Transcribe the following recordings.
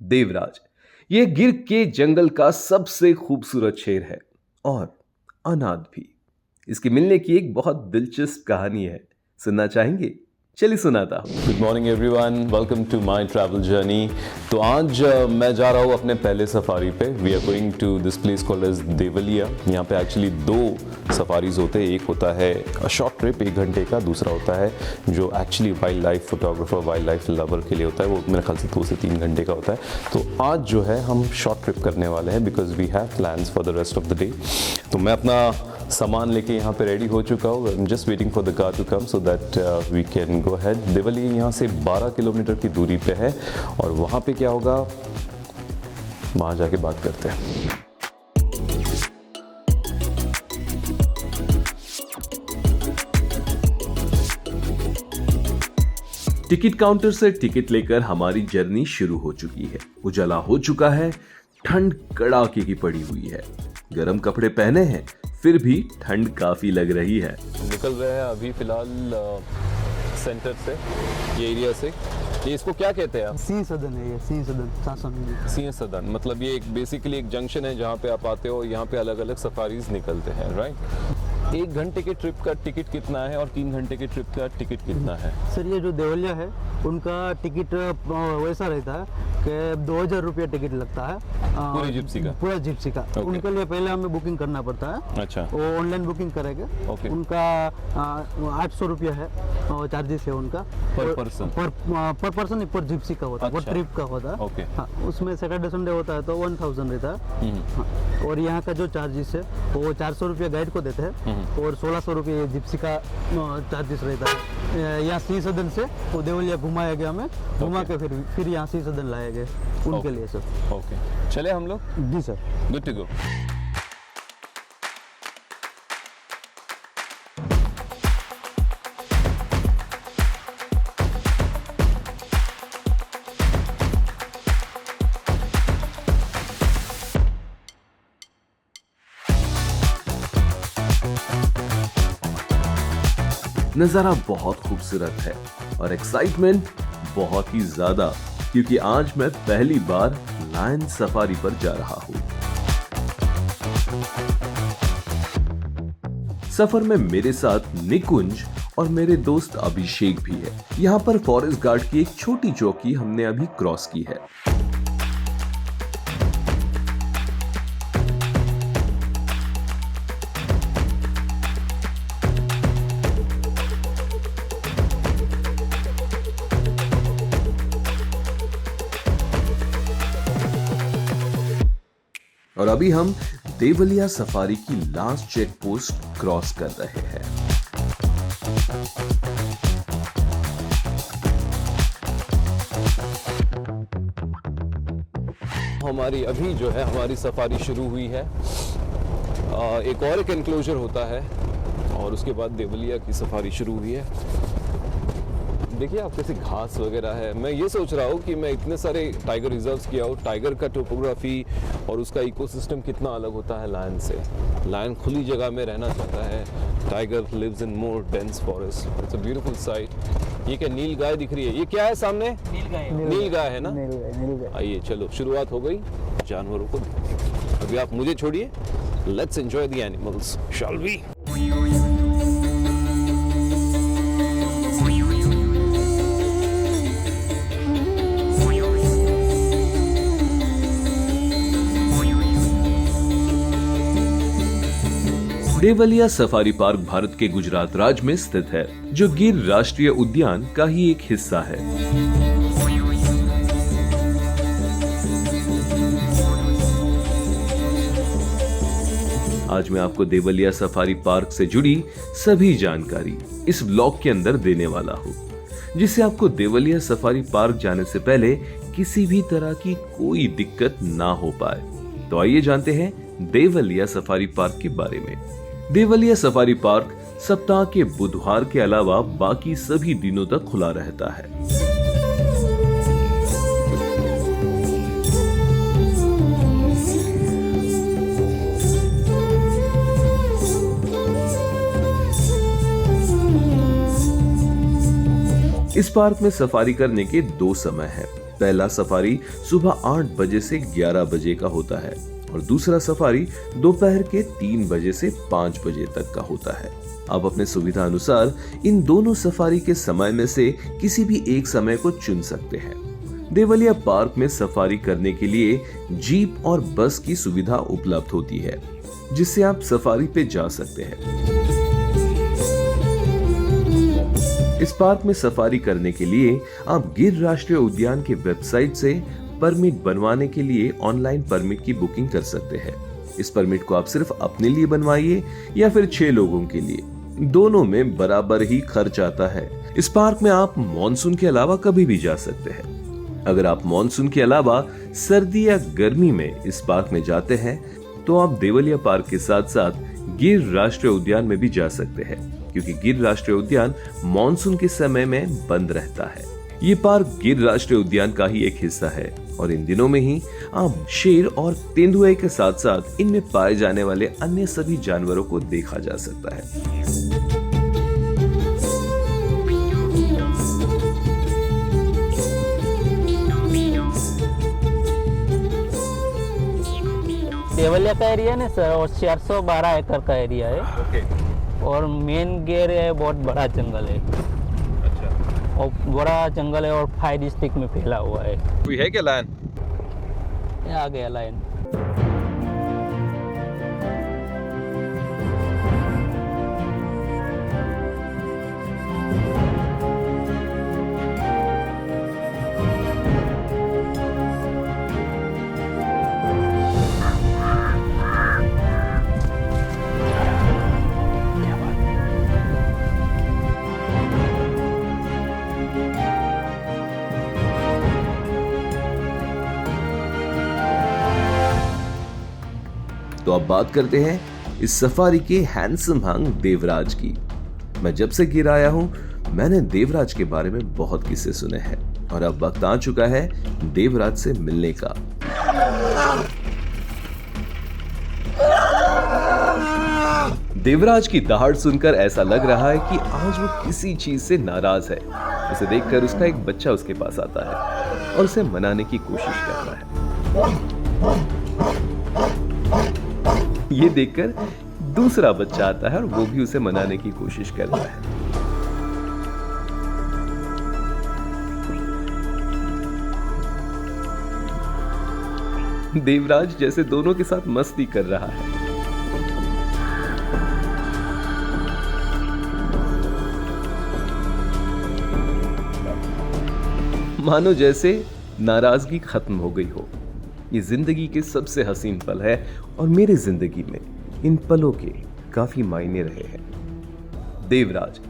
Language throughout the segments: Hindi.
देवराज। ये गिर के जंगल का सबसे खूबसूरत शेर है और अनाथ भी। इसके मिलने की एक बहुत दिलचस्प कहानी है, सुनना चाहेंगे? चलिए सुनाता हूँ। Good morning everyone, welcome to my travel journey. तो आज मैं जा रहा हूँ अपने पहले सफारी पे। We are going to this place called as Devalia. यहाँ पे एक्चुअली दो सफारीज होते हैं, एक होता है शॉर्ट ट्रिप 1 घंटे का, दूसरा होता है जो actually wild life photographer, wild life lover के लिए होता है, वो मेरे ख्याल से 2 से 3 घंटे का होता है। तो आज जो है हम शॉर्ट ट्रिप करने वाले हैं because we have plans for the rest of the day. तो मैं अपना सामान लेके यहाँ पे रेडी हो चुका हूँ। I am just waiting for the car to come so that we can go ahead. Devalia यहाँ से 12 किलोमीटर की दूरी पे है और वहाँ पे क्या होगा वहाँ जाके बात करते हैं। टिकट काउंटर से टिकट लेकर हमारी जर्नी शुरू हो चुकी है। उजाला हो चुका है, ठंड कड़ाके की पड़ी हुई है। गर्म कपड़े पहने हैं फिर भी ठंड काफी लग रही है। निकल रहे हैं अभी फिलहाल सेंटर से, ये एरिया से। ये इसको क्या कहते हैं आप? सिंह सदन है ये, सिंह सदन शासन। सिंह सदन मतलब ये एक बेसिकली एक जंक्शन है जहाँ पे आप आते हो, यहाँ पे अलग अलग सफारीज निकलते हैं, राइट? 1 घंटे के ट्रिप का टिकट कितना है और 3 घंटे के ट्रिप का टिकट कितना है? सर ये जो देवलिया है उनका टिकट वैसा रहता है कि 2000 रुपया टिकट लगता है पूरी जिप्सी का? पूरा जिप्सी का। Okay. उनके लिए पहले हमें बुकिंग करना पड़ता है। अच्छा। वो ऑनलाइन बुकिंग करेंगे। Okay. उनका 800 रुपया है चार्जेस है उनका पर पर्सन? पर पर्सन नहीं, पर जिप्सी का होता है, अच्छा। पर ट्रिप का होता है। Okay. हाँ, उसमें सैटरडे संडे होता है तो 1000 रहता है। हाँ, और यहाँ का जो चार्जेस है वो 400 रुपया गाइड को देते हैं और 1600 रुपये जिप्सी का चार्जेस रहता है। यहाँ सिंह सदन से वो देवलिया घुमाया गया, हमें घुमा के फिर यहाँ सिंह सदन लाए गए उनके लिए सर। ओके, चले हम लोग? जी सर। Good to go. नजारा बहुत खूबसूरत है और एक्साइटमेंट बहुत ही ज्यादा, क्योंकि आज मैं पहली बार लायन सफारी पर जा रहा हूँ। सफर में मेरे साथ निकुंज और मेरे दोस्त अभिषेक भी है। यहाँ पर फॉरेस्ट गार्ड की एक छोटी चौकी हमने अभी क्रॉस की है। और अभी हम देवलिया सफारी की लास्ट चेक पोस्ट क्रॉस कर रहे हैं। हमारी अभी जो है हमारी सफारी शुरू हुई है। एक और एक एनक्लोजर होता है और उसके बाद देवलिया की सफारी शुरू हुई है। देखिए आप कैसे घास वगैरह है। मैं ये सोच रहा हूँ कि मैं इतने सारे टाइगर रिजर्व्स किया हूँ, टाइगर का टोपोग्राफी और उसका इकोसिस्टम कितना अलग होता है लायन से। लायन खुली जगह में रहना चाहता है, tiger lives in more dense forest. It's a beautiful sight. ये क्या नील गाय दिख रही है? ये क्या है सामने? नील गाय है ना? नील गाय। आइए चलो शुरुआत हो गई जानवरों को। अभी आप मुझे छोड़िए, let's enjoy the animals, shall we? Devalia safari park Bharat के गुजरात राज्य में स्थित है, जो गिर राष्ट्रीय उद्यान का ही एक हिस्सा है। आज मैं आपको देवलिया सफारी पार्क से जुड़ी सभी जानकारी इस ब्लॉग के अंदर देने वाला हूँ, जिससे आपको देवलिया सफारी पार्क जाने से पहले किसी भी तरह की कोई दिक्कत ना हो पाए। तो आइए जानते हैं देवलिया सफारी पार्क के बारे में। देवलिया सफारी पार्क सप्ताह के बुधवार के अलावा बाकी सभी दिनों तक खुला रहता है। इस पार्क में सफारी करने के 2 समय हैं। पहला सफारी सुबह 8 बजे से 11 बजे का होता है और दूसरा सफारी दोपहर के 3 बजे से 5 बजे तक का होता है। आप अपने सुविधा अनुसार इन दोनों सफारी के समय में से किसी भी एक समय को चुन सकते हैं। देवलिया पार्क में सफारी करने के लिए जीप और बस की सुविधा उपलब्ध होती है, जिससे आप सफारी पे जा सकते हैं। इस पार्क में सफारी करने के लिए आप गिर राष्ट्रीय उद्यान की वेबसाइट से परमिट बनवाने के लिए ऑनलाइन परमिट की बुकिंग कर सकते हैं। इस परमिट को आप सिर्फ अपने लिए बनवाइए या फिर 6 लोगों के लिए, दोनों में बराबर ही खर्च आता है। इस पार्क में आप मॉनसून के अलावा कभी भी जा सकते हैं। अगर आप मॉनसून के अलावा सर्दी या गर्मी में इस पार्क में जाते हैं तो आप देवलिया पार्क के साथ साथ गिर राष्ट्रीय उद्यान में भी जा सकते हैं, क्योंकि गिर राष्ट्रीय उद्यान मॉनसून के समय में बंद रहता है। ये पार्क गिर राष्ट्रीय उद्यान का ही एक हिस्सा है और इन दिनों में ही आप शेर और तेंदुए के साथ साथ इनमें पाए जाने वाले अन्य सभी जानवरों को देखा जा सकता है। देवलिया का एरिया है ना सर, और 412 एकड़ का एरिया है। और मेन गेर है, बहुत बड़ा जंगल है। अच्छा। और बड़ा जंगल है और 5 डिस्ट्रिक्ट में फैला हुआ है। कोई है क्या लायन? ये आ गया लाइन। तो अब बात करते हैं इस सफारी के हैंडसम हंग देवराज की। मैं जब से गिर आया हूं, मैंने देवराज के बारे में बहुत किस्से सुने हैं और अब वक्त आ चुका है देवराज से मिलने का। देवराज की दहाड़ सुनकर ऐसा लग रहा है कि आज वो किसी चीज से नाराज है। उसे देखकर उसका एक बच्चा उसके पास आता है और उसे मनाने की कोशिश कर रहा है। ये देखकर दूसरा बच्चा आता है और वो भी उसे मनाने की कोशिश कर रहा है। देवराज जैसे दोनों के साथ मस्ती कर रहा है। मानो जैसे नाराजगी खत्म हो गई हो। ये जिंदगी के सबसे हसीन पल है और मेरी जिंदगी में इन पलों के काफी मायने रहे हैं। देवराज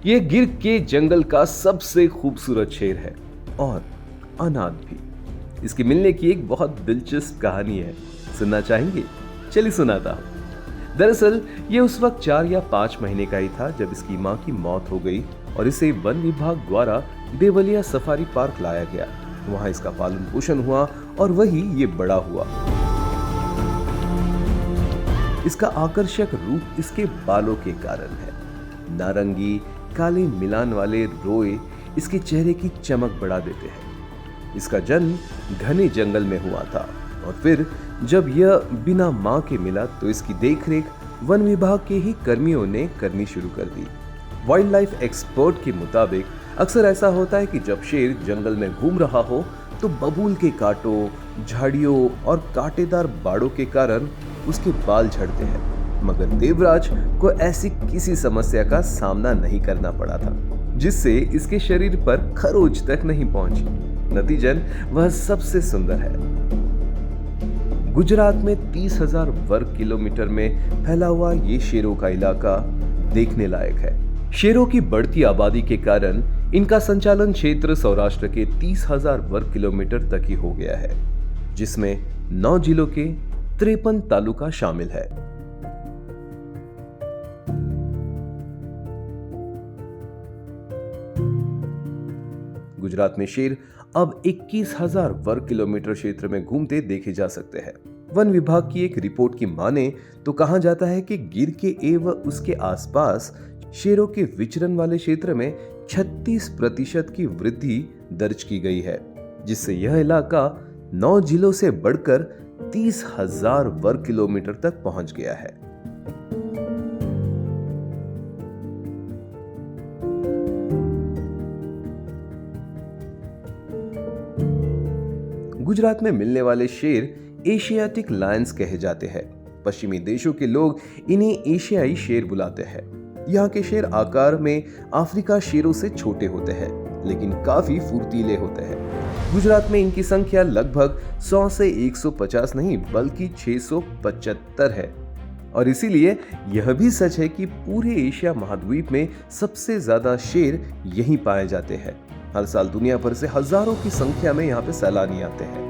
ये गिर के जंगल का सबसे खूबसूरत शेर है और अनाथ भी। इसके मिलने की एक बहुत दिलचस्प कहानी है, सुनना चाहेंगे? चलिए सुनाता हूं। दरअसल ये उस वक्त 4 या 5 महीने का ही था जब इसकी मां की मौत हो गई और इसे वन विभाग द्वारा देवलिया सफारी पार्क लाया गया। वहां इसका पालन पोषण हुआ और वही ये बड़ा हुआ। इसका आकर्षक रूप इसके बालों के कारण है। नारंगी काले मिलान वाले रोए इसके चेहरे की चमक बढ़ा देते हैं। इसका जन्म घने जंगल में हुआ था और फिर जब यह बिना मां के मिला तो इसकी देखरेख वन विभाग के ही कर्मियों ने करनी शुरू कर दी। वाइल्ड लाइफ एक्सपर्ट के मुताबिक अक्सर ऐसा होता है कि जब शेर जंगल में घूम रहा हो तो बबूल के कांटों, झाड़ियों और कांटेदार बाड़ों के कारण उसके बाल झड़ते हैं, मगर देवराज को ऐसी किसी समस्या का सामना नहीं करना पड़ा था, जिससे इसके शरीर पर खरोंच तक नहीं पहुंची। नतीजन वह सबसे सुंदर है। गुजरात में 30,000 वर्ग किलोमीटर में फैला हुआ ये शेरों का इलाका देखने लायक है। शेरों की बढ़ती आबादी के कारण इनका संचालन क्षेत्र सौराष्ट्र के 30,000 वर्ग किलोमीटर तक ही हो गया है, जिसमें 9 जिलों के 53 तालुका शामिल है। गुजरात में शेर अब 21,000 वर्ग किलोमीटर क्षेत्र में घूमते देखे जा सकते हैं। वन विभाग की एक रिपोर्ट की माने तो कहा जाता है कि गिर के एवं उसके आसपास शेरों के विचरण वाले क्षेत्र में 36% की वृद्धि दर्ज की गई है। जिससे यह इलाका 9 जिलों से बढ़कर 30,000 वर्ग किलोमीटर तक पहुंच गया है। गुजरात में मिलने वाले शेर एशियाटिक लायंस कहे जाते हैं। पश्चिमी देशों के लोग इन्हें एशियाई शेर बुलाते हैं। यहाँ के शेर आकार में अफ्रीका शेरों से छोटे होते हैं, लेकिन काफी फुर्तीले होते हैं। गुजरात में इनकी संख्या लगभग 100 से 150 नहीं बल्कि 675 है। और इसीलिए यह भी सच है कि पूरे एशिया महाद्वीप में सबसे ज्यादा शेर यहीं पाए जाते हैं। हर साल दुनिया भर से हजारों की संख्या में यहाँ पे सैलानी आते हैं।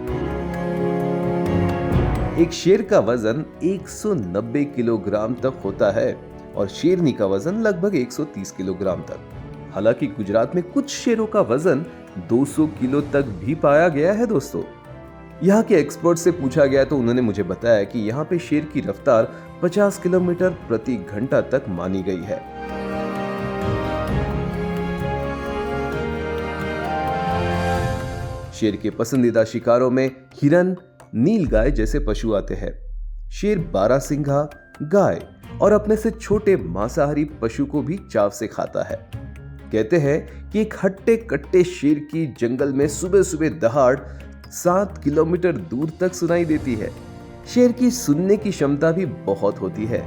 एक शेर का वजन 190 किलोग्राम तक होता है और शेरनी का वजन लगभग 130 किलोग्राम तक। हालांकि गुजरात में कुछ शेरों का वजन 200 किलो तक भी पाया गया है दोस्तों। यहाँ के एक्सपर्ट से पूछा गया तो उन्होंने मुझे बताया कि यहाँ पे शेर की रफ्तार 50 किलोमीटर प्रति घंटा तक मानी गई है। शेर के पसंदीदा शिकारों में हिरन, नीलगाय जैसे पशु आते हैं। शेर बारहसिंघा, गाय और अपने से छोटे मांसाहारी पशु को भी चाव से खाता है। कहते हैं कि एक हट्टे कट्टे शेर की जंगल में सुबह सुबह दहाड़ 7 किलोमीटर दूर तक सुनाई देती है। शेर की सुनने की क्षमता भी बहुत होती है।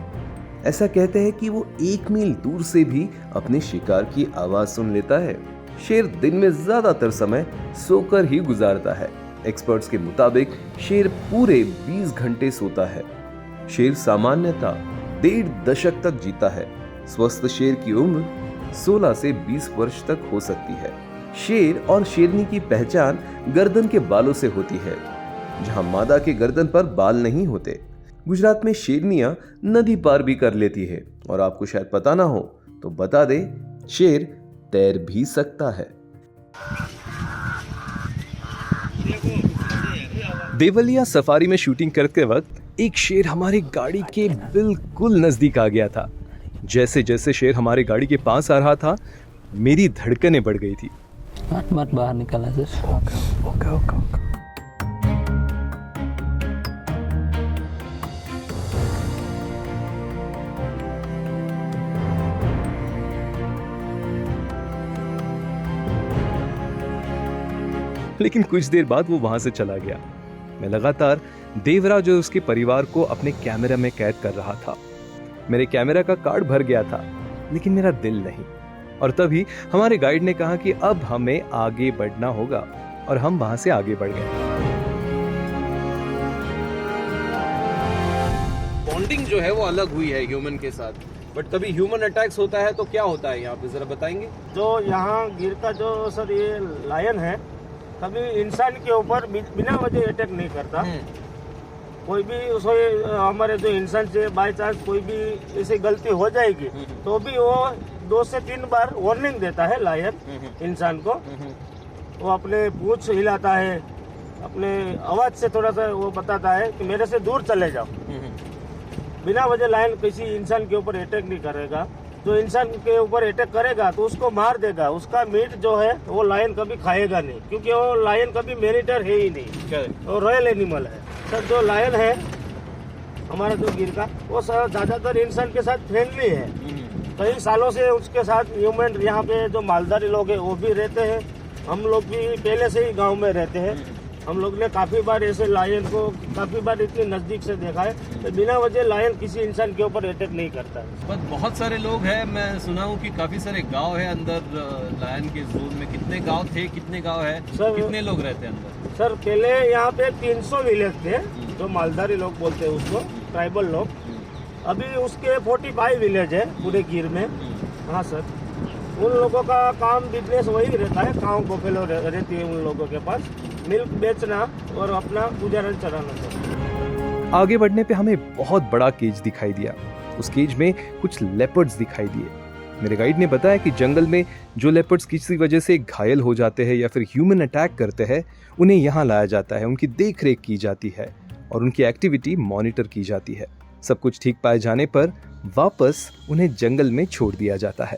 ऐसा कहते हैं कि वो 1 मील दूर से भी अपने शिकार की आवाज सुन लेता है। शेर दिन में ज्यादातर समय सोकर ही गुजारता है। एक्सपर्ट्स के मुताबिक शेर पूरे 20 घंटे सोता है। शेर सामान्यतः 1.5 दशक तक जीता है। स्वस्थ शेर की उम्र 16 से 20 वर्ष तक हो सकती है। शेर और शेरनी की पहचान गर्दन के बालों से होती है, जहां मादा के गर्दन पर बाल नहीं होते। गुजरात में शेरनियां नदी पार भी कर लेती है और आपको शायद पता ना हो तो बता दे, शेर तैर भी सकता है। देवलिया सफारी में शूटिंग करते वक्त एक शेर हमारी गाड़ी के बिल्कुल नजदीक आ गया था। जैसे जैसे शेर हमारी गाड़ी के पास आ रहा था, मेरी धड़कनें बढ़ गई थी। मत बाहर निकलना सर। ओके। लेकिन कुछ देर बाद वो वहां से चला गया। मैं लगातार देवराज और उसके परिवार को अपने कैमरा में कैद कर रहा था। मेरे कैमरा का कार्ड भर गया था, लेकिन मेरा दिल नहीं। और तभी हमारे गाइड ने कहा कि अब हमें आगे बढ़ना होगा, और हम वहां से आगे बढ़ गए। बॉन्डिंग जो है वो अलग हुई है ह्यूमन के साथ, बट कभी ह्यूमन अटैक्स होता है तो क्या होता है यहाँ पे, जरा बताएंगे। जो यहाँ गिर का जो सर ये लायन है, कभी इंसान के ऊपर बिना वजह अटैक नहीं करता। कोई भी उसको हमारे जो इंसान से बाय चांस कोई भी ऐसी गलती हो जाएगी तो भी वो 2 से 3 बार वार्निंग देता है लायन इंसान को। वो अपने पूंछ हिलाता है, अपने आवाज से थोड़ा सा वो बताता है कि मेरे से दूर चले जाओ। बिना वजह लायन किसी इंसान के ऊपर अटैक नहीं करेगा। जो इंसान के ऊपर अटैक करेगा तो उसको मार देगा। उसका मीट जो है वो लायन कभी खाएगा नहीं, क्योंकि वो लायन कभी मेरिटर है ही नहीं, वो रॉयल एनिमल है। सर जो लायन है हमारा जो गिर का, वो सर ज्यादातर इंसान के साथ फ्रेंडली है। कई सालों से उसके साथ ह्यूमन यहाँ पे जो मालधारी लोग हैं वो भी रहते हैं। हम लोग भी पहले से ही गांव में रहते हैं। हम लोग ने काफी बार ऐसे लायन को काफी बार इतनी नजदीक से देखा है, तो बिना वजह लायन किसी इंसान के ऊपर अटैक नहीं करता है। बट बहुत सारे लोग हैं, मैं सुना हूँ कि काफी सारे गांव है अंदर लायन के जोन में। कितने गांव थे, कितने गांव है, कितने लोग रहते हैं अंदर? सर पहले यहाँ पे 300 विलेज थे, जो मालधारी लोग बोलते हैं उसको, ट्राइबल लोग। अभी उसके 45 विलेज है पूरे गिर में। हाँ सर, उन लोगों का काम बिजनेस वही रहता है, काऊ बफेलो रहती है उन लोगों के पास, मिल्क बेचना और अपना गुजारा चलाना। आगे बढ़ने पे हमें बहुत बड़ा केज दिखाई दिया। उस केज में कुछ लेपर्ड्स दिखाई दिए। मेरे गाइड ने बताया कि जंगल में जो लेपर्ड्स किसी वजह से घायल हो जाते हैं या फिर ह्यूमन अटैक करते हैं, उन्हें यहाँ लाया जाता है, उनकी देख रेख की जाती है और उनकी एक्टिविटी मॉनिटर की जाती है। सब कुछ ठीक पाए जाने पर वापस उन्हें जंगल में छोड़ दिया जाता है।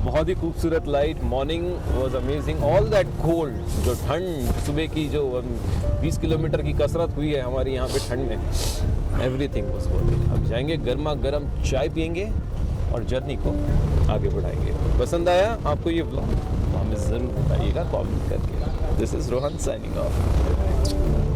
बहुत ही खूबसूरत light, morning was amazing, all that cold, जो ठंड सुबह की जो 20 किलोमीटर की कसरत हुई है हमारी यहाँ पे ठंड में, एवरीथिंग वाज गुड। अब जाएंगे गर्मा गर्म चाय पियेंगे और जर्नी को आगे बढ़ाएंगे। पसंद आया आपको ये ब्लॉग? हमें ज़रूर बताइएगा कमेंट करके। This is Rohan signing off.